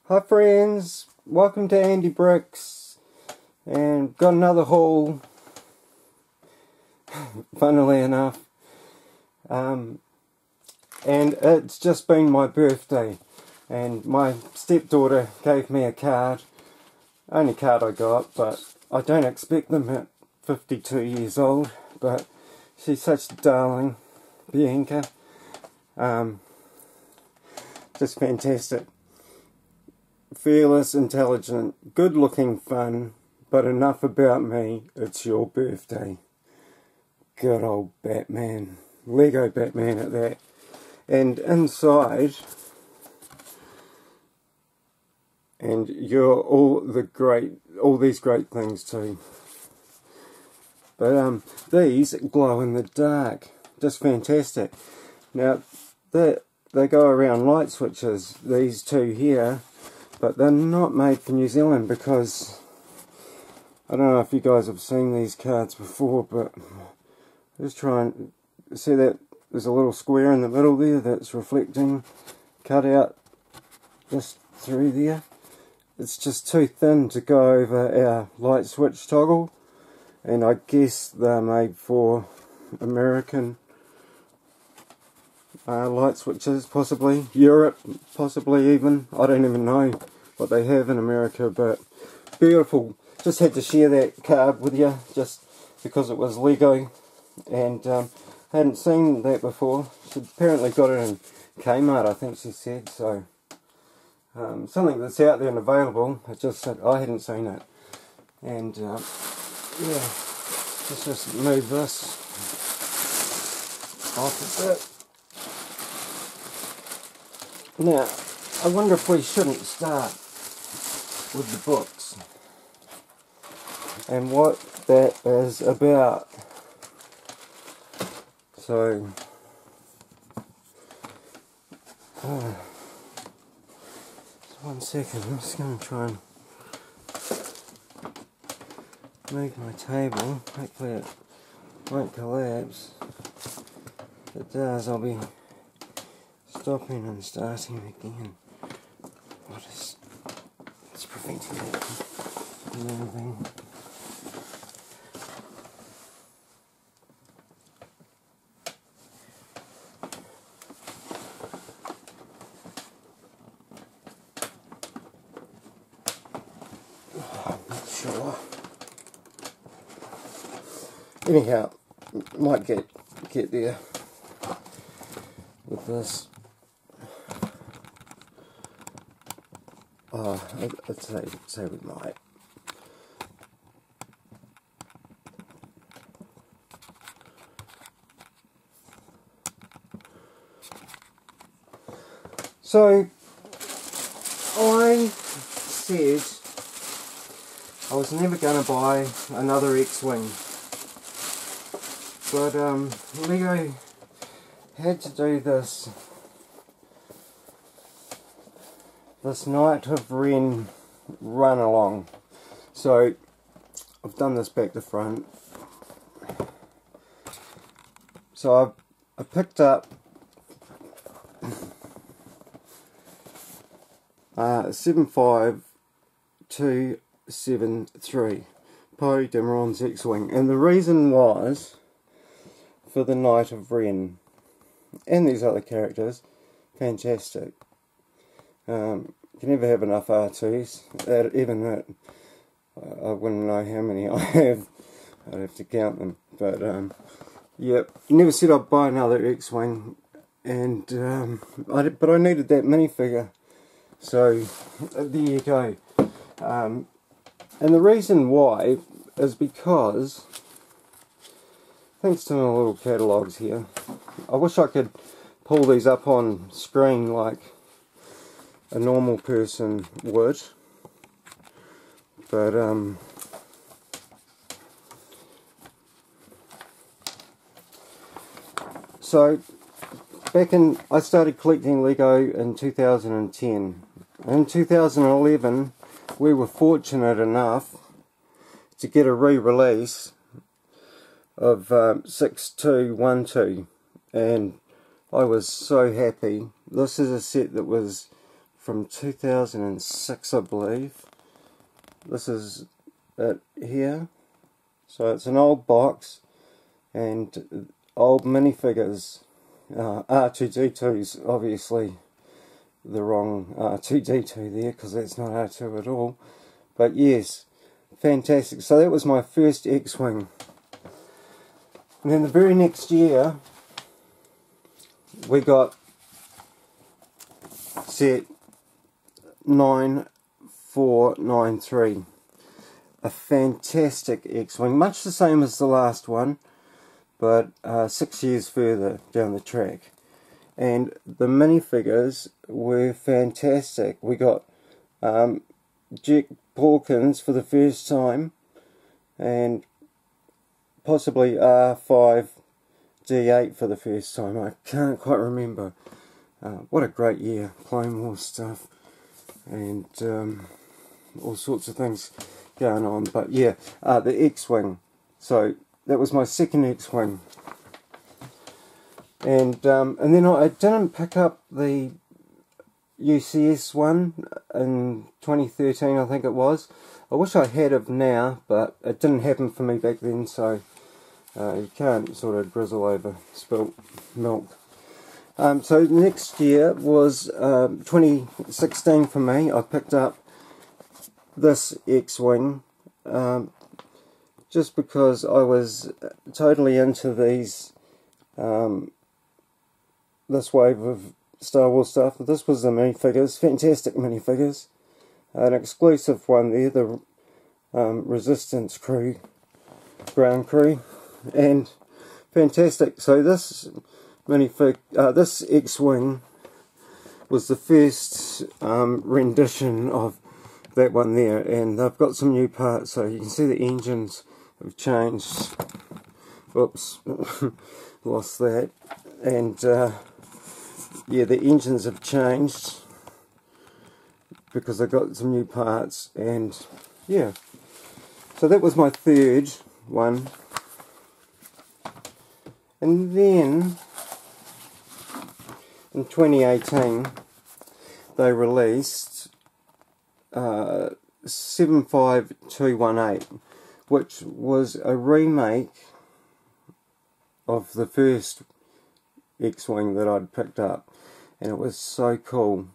Hi friends, welcome to Andy Bricks, and got another haul, funnily enough, and it's just been my birthday, and my stepdaughter gave me a card, only card I got, but I don't expect them at 52 years old, but she's such a darling, Bianca, just fantastic. Fearless, intelligent, good looking, fun, but enough about me, it's your birthday. Good old Batman, Lego Batman at that. And inside, and you're all these great things too. But these glow in the dark, just fantastic. Now, they go around light switches, these two here. But they're not made for New Zealand because, I don't know if you guys have seen these cards before, but just try and see that there's a little square in the middle there that's reflecting, cut out just through there. It's just too thin to go over our light switch toggle, and I guess they're made for American light switches, possibly Europe, possibly even. I don't even know what they have in America, but beautiful. Just had to share that card with you just because it was Lego, and hadn't seen that before. She apparently got it in Kmart, I think she said, so something that's out there and available. It just said I hadn't seen it, and yeah, let's just move this off a bit. Now, I wonder if we shouldn't start with the books and what that is about. So, just 1 second, I'm just going to try and move my table. Hopefully it won't collapse. If it does, I'll be stopping and starting again. What is preventing that from moving? I'm not sure. Anyhow, might get there with this. Oh, I'd say we might. So, I said I was never going to buy another X-Wing, but Lego had to do this Night of Ren run along. So I've done this back to front. So I picked up 75273 Poe Dameron's X-Wing, and the reason was for the Night of Ren and these other characters. Fantastic. You can never have enough R2s. Even that, I wouldn't know how many I have. I'd have to count them. But yeah, never said I'd buy another X-Wing, and but I needed that minifigure. So there you go. And the reason why is because, thanks to my little catalogues here, I wish I could pull these up on screen like a normal person would, but so I started collecting Lego in 2010. In 2011 we were fortunate enough to get a re-release of 6212, and I was so happy. This is a set that was from 2006, I believe. This is it here. So it's an old box and old minifigures. R2D2's obviously the wrong R2D2 there, because that's not R2 at all. But yes, fantastic. So that was my first X-Wing. And then the very next year we got set 9493. A fantastic X-Wing, much the same as the last one, but 6 years further down the track. And the minifigures were fantastic. We got Jack Hawkins for the first time, and possibly R5D8 for the first time. I can't quite remember. What a great year. Clone Wars stuff and all sorts of things going on. But yeah, the X-Wing. So that was my second X-Wing. And then I didn't pick up the UCS one in 2013, I think it was. I wish I had of now, but it didn't happen for me back then, so you can't sort of drizzle over spilt milk. So next year was 2016 for me. I picked up this X-Wing just because I was totally into these this wave of Star Wars stuff. This was the minifigures, fantastic minifigures. An exclusive one there, the Resistance crew, ground crew, and fantastic. So this minifig, this X-Wing was the first rendition of that one there, and they've got some new parts, so you can see the engines have changed. Oops, lost that. And yeah, the engines have changed because they got some new parts, and yeah. So that was my third one. And then in 2018 they released 75218, which was a remake of the first X-Wing that I'd picked up, and it was so cool.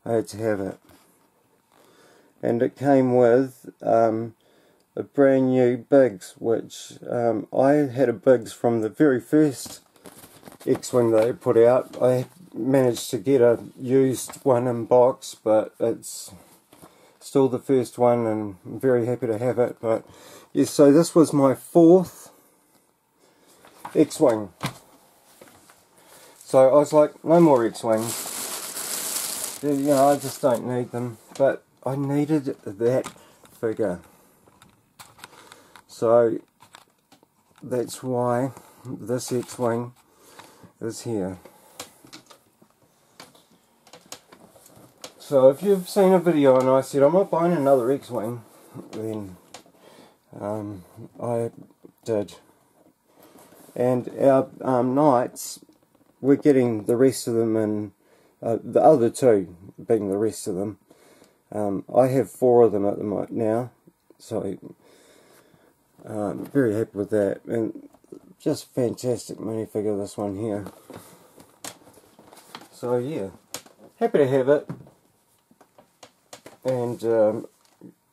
I had to have it. And it came with a brand new Biggs, which I had a Biggs from the very first X-Wing they put out. I managed to get a used one in box, but it's still the first one, and I'm very happy to have it. But yes, so this was my fourth X-Wing. So I was like, no more X-Wings. You know, I just don't need them. But I needed that figure. So that's why this X-Wing is here. So if you've seen a video and I said I'm not buying another X-Wing, then I did. And our Knights, we're getting the rest of them in, the other two being the rest of them. I have 4 of them at the moment now, so very happy with that. And just fantastic minifigure, this one here. So yeah, happy to have it. And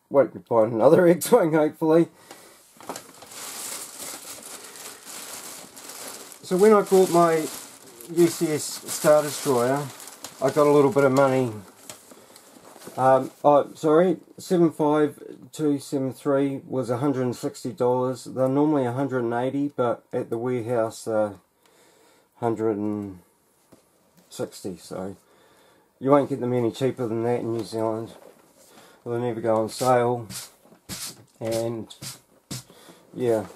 won't be buying another X-Wing, hopefully. So when I bought my UCS Star Destroyer, I got a little bit of money. Sorry, 75273 was $160. They're normally $180, but at the warehouse they're $160. So you won't get them any cheaper than that in New Zealand. They'll never go on sale. And yeah,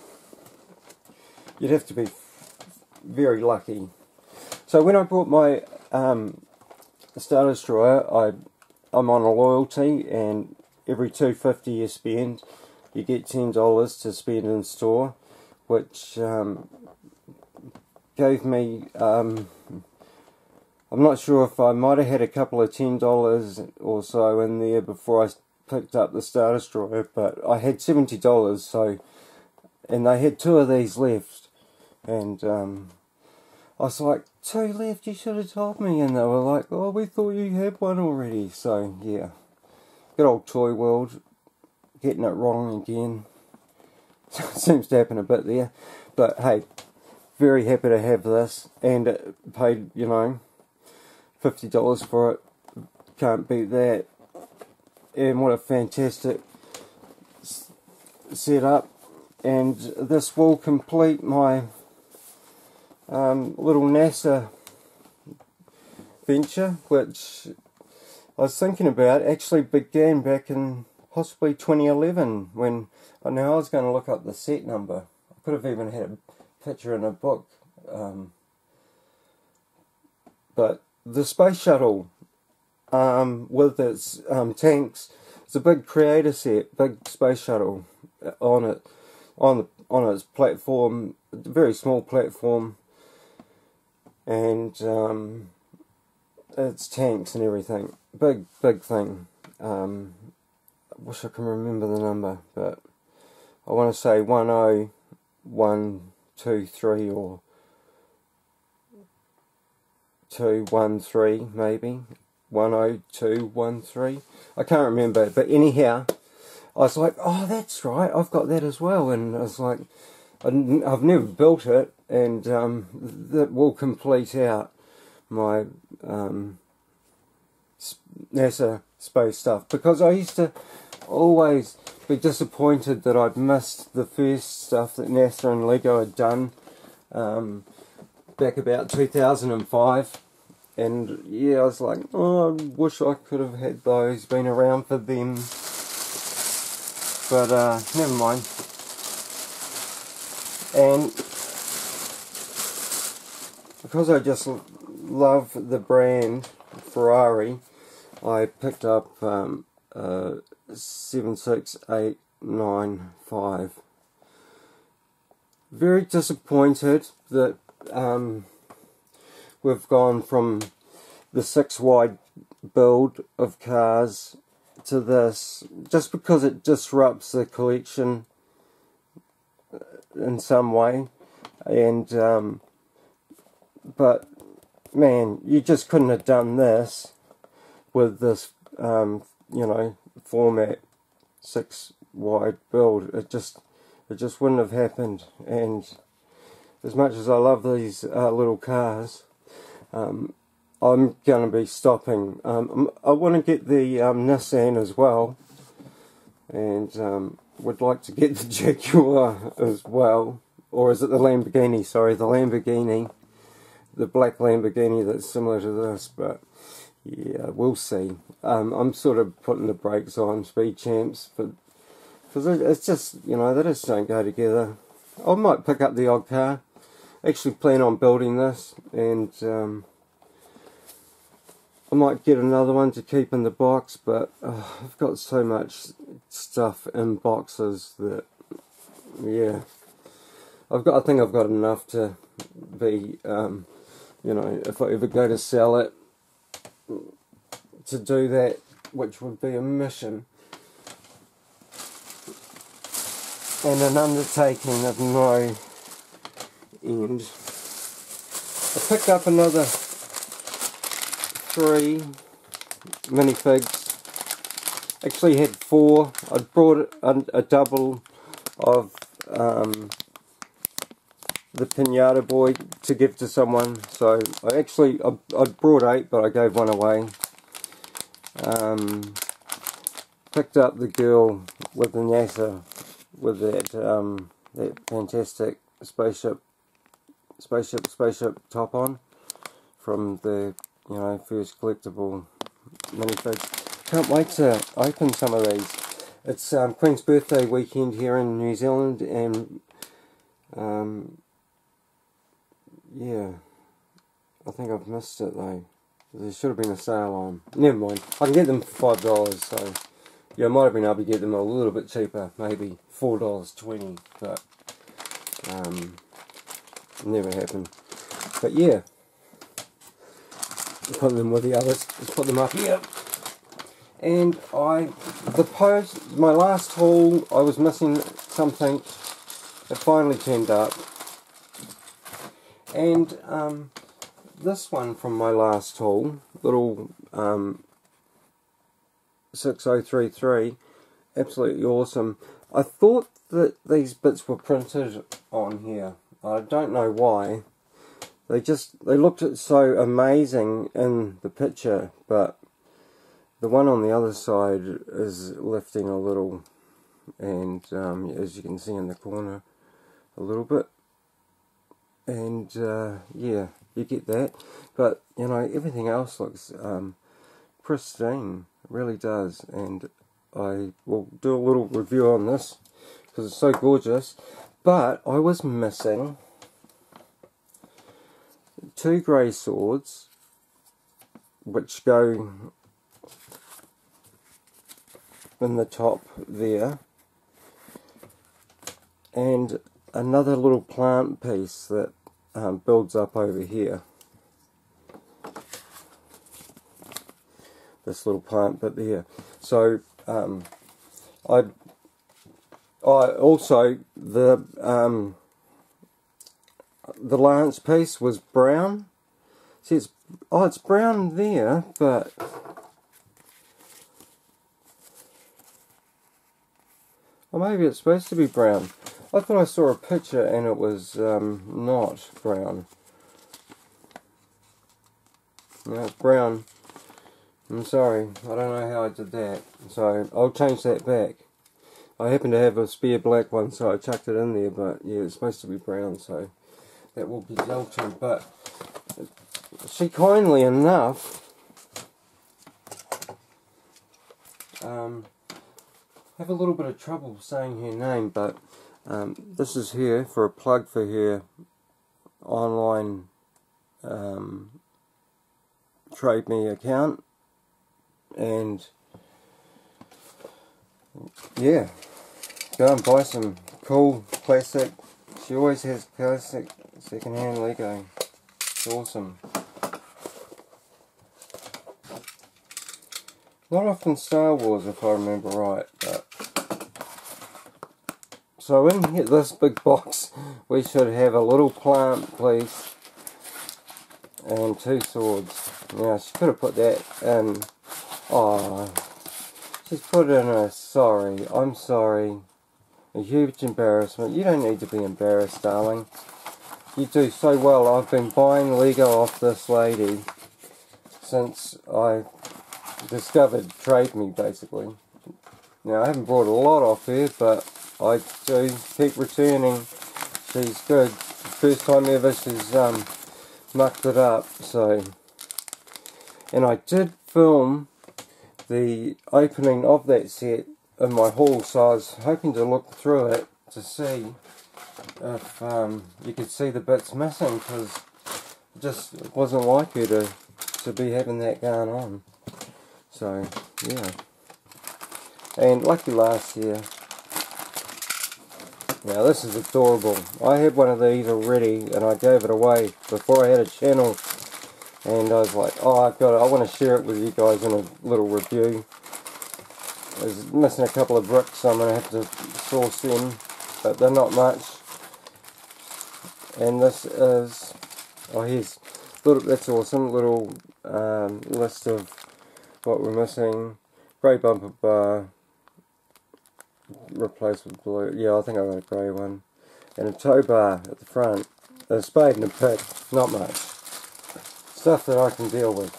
you'd have to be very lucky. So when I bought my Star Destroyer, I'm on a loyalty, and every $2.50 you spend, you get $10 to spend in store, which gave me I'm not sure if I might have had a couple of $10 or so in there before I picked up the Star Destroyer, but I had $70, so, and they had 2 of these left, and I was like, 2 left, you should have told me, and they were like, oh, we thought you had one already. So yeah, good old Toy World, getting it wrong again. Seems to happen a bit there, but hey, very happy to have this, and it paid, you know, $50 for it, can't beat that. And what a fantastic setup, and this will complete my little NASA venture, which I was thinking about, actually began back in possibly 2011, when I know I was going to look up the set number. I could have even had a picture in a book, but the space shuttle with its tanks, it's a big creator set, big space shuttle on it, on its platform, a very small platform, and its tanks and everything, big thing. I wish I can remember the number, but I want to say 10123 or 213 maybe, 10213. I can't remember, but anyhow, I was like, oh, that's right, I've got that as well. And I was like, I've never built it, and that will complete out my NASA space stuff, because I used to always be disappointed that I'd missed the first stuff that NASA and Lego had done back about 2005, and yeah, I was like, oh, I wish I could have had those, been around for them, but never mind. And because I just love the brand Ferrari, I picked up 76895. Very disappointed that we've gone from the 6 wide build of cars to this, just because it disrupts the collection in some way. And but man, you just couldn't have done this with this you know, format 6 wide build. It just wouldn't have happened. And as much as I love these little cars, I'm going to be stopping. I want to get the Nissan as well, and would like to get the Jaguar as well, or is it the Lamborghini? Sorry, the Lamborghini, the black Lamborghini that's similar to this, but yeah, we'll see. I'm sort of putting the brakes on Speed Champs, but because it's just, you know, they just don't go together. I might pick up the odd car. Actually plan on building this, and I might get another one to keep in the box, but I've got so much stuff in boxes that, yeah, I think I've got enough to be, you know, if I ever go to sell it, to do that, which would be a mission and an undertaking of no end. I picked up another 3 minifigs. Actually had 4. I brought a double of the Pinata Boy to give to someone. So I brought 8, but I gave 1 away. Picked up the girl with the NASA, with that that fantastic spaceship top on from the, you know, first collectible minifigs. Can't wait to open some of these. It's Queen's birthday weekend here in New Zealand, and yeah, I think I've missed it though. There should have been a sale on. Never mind. I can get them for $5, so yeah, I might have been able to get them a little bit cheaper, maybe $4.20, but never happened. But yeah, put them with the others, just put them up here. And my last haul, I was missing something. It finally turned up. And this one from my last haul, little 6033, absolutely awesome. I thought that these bits were printed on here. I don't know why. They looked so amazing in the picture, but the one on the other side is lifting a little, and as you can see in the corner a little bit, and yeah, you get that, but you know, everything else looks pristine, it really does. And I will do a little review on this because it's so gorgeous. But I was missing 2 grey swords which go in the top there, and another little plant piece that builds up over here. This little plant bit there. So I also the lance piece was brown. See, it's brown there, but or maybe it's supposed to be brown. I thought I saw a picture and it was not brown. No, it's brown. I'm sorry, I don't know how I did that, so I'll change that back. I happen to have a spare black one, so I chucked it in there, but yeah, it's supposed to be brown, so that will be dealt to. But she kindly enough have a little bit of trouble saying her name, but this is her for a plug for her online Trade Me account. And yeah, go and buy some cool plastic. She always has classic second-hand Lego. It's awesome. Not often Star Wars, if I remember right. But so in here, this big box, we should have a little plant piece and 2 swords. Now she could have put that in. Oh, she's put in a sorry, I'm sorry, a huge embarrassment. You don't need to be embarrassed, darling. You do so well. I've been buying Lego off this lady since I discovered Trade Me, basically. Now, I haven't bought a lot off her, but I do keep returning. She's good. First time ever she's mucked it up, so. And I did film the opening of that set in my haul, so I was hoping to look through it to see if you could see the bits missing, because it just wasn't like her to be having that going on. So yeah, and lucky last year. Now this is adorable. I had one of these already and I gave it away before I had a channel. And I was like, oh, I want to share it with you guys in a little review. I was missing a couple of bricks, so I'm going to have to source them, but they're not much. And this is, oh, here's, that's awesome, little list of what we're missing. Grey bumper bar, replaced with blue. Yeah, I think I got a grey one. And a tow bar at the front. A spade and a pick, not much. Stuff that I can deal with.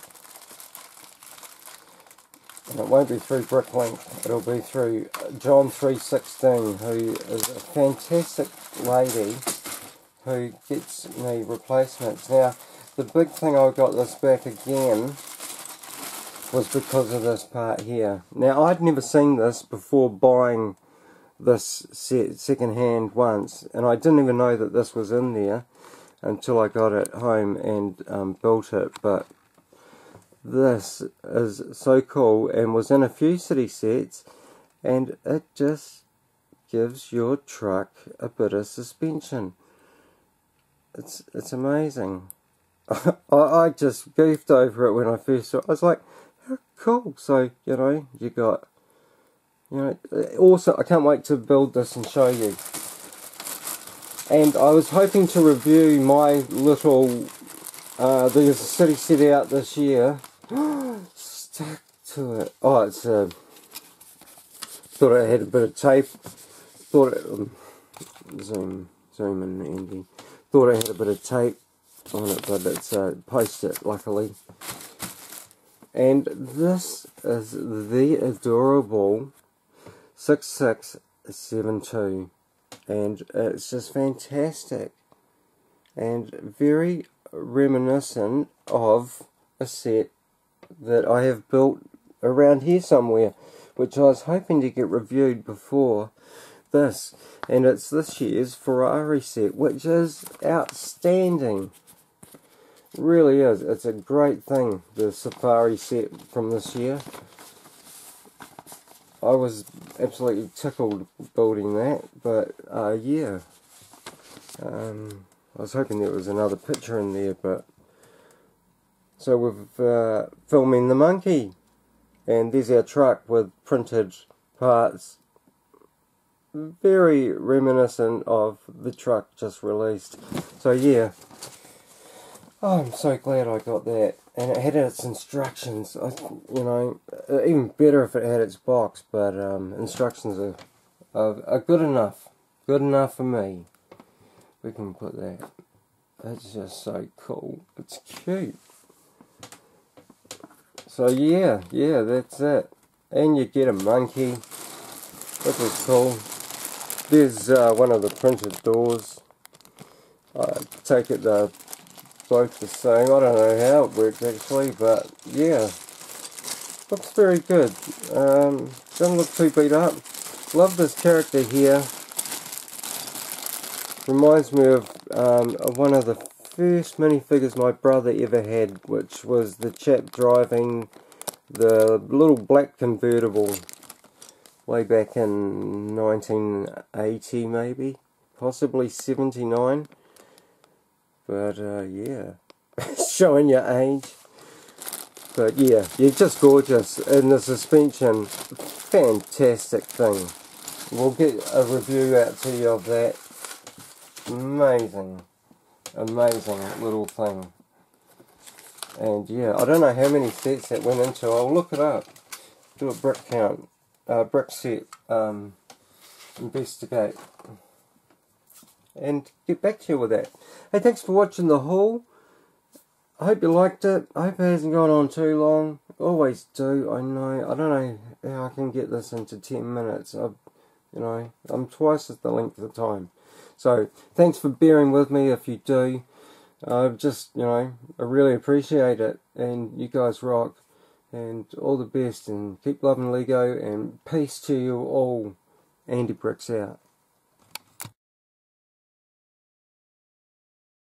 And it won't be through Bricklink, it'll be through John 316, who is a fantastic lady who gets me replacements. Now, the big thing I got this back again was because of this part here. Now, I'd never seen this before buying this set second hand once, and I didn't even know that this was in there until I got it home and built it. But this is so cool and was in a few city sets, and it just gives your truck a bit of suspension. It's amazing. I just goofed over it when I first saw it. I was like, how cool. So, you know, you got, you know, also, I can't wait to build this and show you. And I was hoping to review my little, there's a city set out this year. Stuck to it. Oh, it's thought it had a bit of tape. Thought it, zoom in, Andy. Thought it had a bit of tape on it, but it's post-it, luckily. And this is the adorable 6672, and it's just fantastic and very reminiscent of a set that I have built around here somewhere, which I was hoping to get reviewed before this, and it's this year's Ferrari set, which is outstanding. It really is. It's a great thing, the Safari set from this year. I was absolutely tickled building that, but yeah, I was hoping there was another picture in there, but so we're filming the monkey, and there's our truck with printed parts, very reminiscent of the truck just released. So yeah, oh, I'm so glad I got that, and it had its instructions. You know, even better if it had its box, but instructions are good enough for me. We can put that. That's just so cool. It's cute. So yeah, that's it. And you get a monkey, which is cool. There's one of the printed doors. I take it they're both the same. I don't know how it works actually, but yeah, looks very good. Doesn't look too beat up. Love this character here. Reminds me of one of the first minifigures my brother ever had, which was the chap driving the little black convertible way back in 1980 maybe, possibly 79. But yeah, showing your age. But yeah, you're just gorgeous, and the suspension, fantastic thing. We'll get a review out to you of that. Amazing little thing. And yeah, I don't know how many sets that went into. I'll look it up. Do a brick count, brick set, investigate, and get back to you with that. Hey, thanks for watching the haul. I hope you liked it. I hope it hasn't gone on too long. Always do, I know. I don't know how I can get this into 10 minutes. You know, I'm twice as the length of the time. So, thanks for bearing with me if you do. Just, you know, I really appreciate it. And you guys rock. And all the best. And keep loving Lego. And peace to you all. Andy Bricks out.